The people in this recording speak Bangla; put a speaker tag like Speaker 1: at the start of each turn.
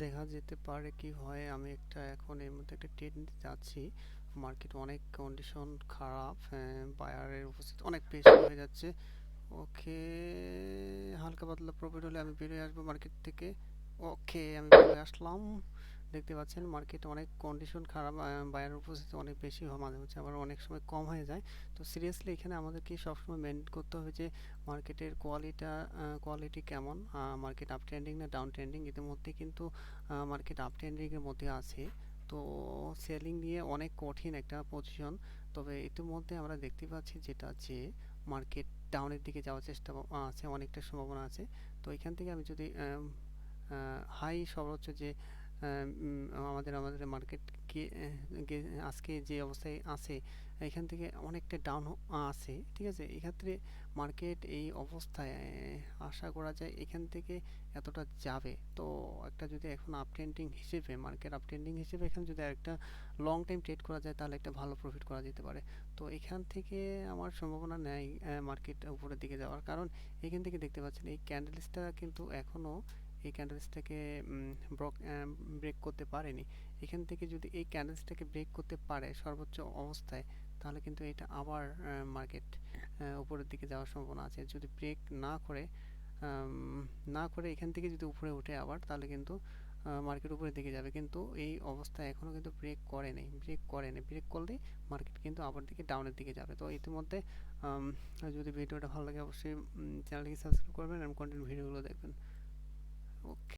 Speaker 1: দেখা যেতে পারে কি হয়। আমি একটা এখন এর মধ্যে একটা ট্রেড নিতে যাচ্ছি। মার্কেট অনেক কন্ডিশন খারাপ, বায়ারের উপস্থিতি অনেক বেশি হয়ে যাচ্ছে। ওকে, হালকা পাতলা প্রফিট হলে আমি বেরিয়ে আসবো মার্কেট থেকে। ওকে, আমি বেরিয়ে আসলাম। দেখতে পাচ্ছেন মার্কেট অনেক কন্ডিশন খারাপ, বায়ারের উপস্থিতি অনেক বেশি হয়, মাঝে মাঝে আবার অনেক সময় কম হয়ে যায়। তো সিরিয়াসলি এখানে আমাদেরকে সবসময় মেনটেন করতে হবে যে মার্কেটের কোয়ালিটি কেমন, মার্কেট আপ ট্রেন্ডিং না ডাউন ট্রেন্ডিং। ইতিমধ্যে কিন্তু মার্কেট আপ ট্রেন্ডিংয়ের মধ্যে আছে। তো সেলিং নিয়ে অনেক কঠিন একটা পজিশন। তবে ইতিমধ্যে আমরা দেখতে পাচ্ছি যেটা যে মার্কেট ডাউনের দিকে যাওয়ার চেষ্টা আছে, অনেকটা সম্ভাবনা আছে। তো এখান থেকে আমি যদি হাই সর্বোচ্চ যে আমাদের আমাদের মার্কেট আজকে যে অবস্থায় আছে, এখান থেকে অনেকটা ডাউন আছে, ঠিক আছে। এক্ষেত্রে মার্কেট এই অবস্থায় আশা করা যায় এখান থেকে এতটা যাবে। তো একটা যদি এখন আপ ট্রেন্ডিং হিসেবে, মার্কেট আপ ট্রেন্ডিং হিসেবে এখানে যদি একটা লং টাইম ট্রেড করা যায় তাহলে একটা ভালো প্রফিট করা যেতে পারে। তো এখান থেকে আমার সম্ভাবনা নেই মার্কেট উপরের দিকে যাওয়ার, কারণ এখান থেকে দেখতে পাচ্ছেন এই ক্যান্ডেলসটা কিন্তু এখনও এই ক্যান্ডেলসটাকে ব্রেক করতে পারেনি। এখান থেকে যদি এই ক্যান্ডেলসটাকে ব্রেক করতে পারে সর্বোচ্চ অবস্থায়, তাহলে কিন্তু এটা আবার মার্কেট উপরের দিকে যাওয়ার সম্ভাবনা আছে। যদি ব্রেক না করে এখান থেকে যদি উপরে উঠে আবার, তাহলে কিন্তু মার্কেট উপরের দিকে যাবে। কিন্তু এই অবস্থায় এখনও কিন্তু ব্রেক ব্রেক করলেই মার্কেট কিন্তু আবার দিকে ডাউনের দিকে যাবে। তো ইতিমধ্যে যদি ভিডিওটা ভালো লাগে অবশ্যই চ্যানেলটিকে সাবস্ক্রাইব করবেন এবং কন্টেন্ট ভিডিওগুলো দেখবেন। ওকে।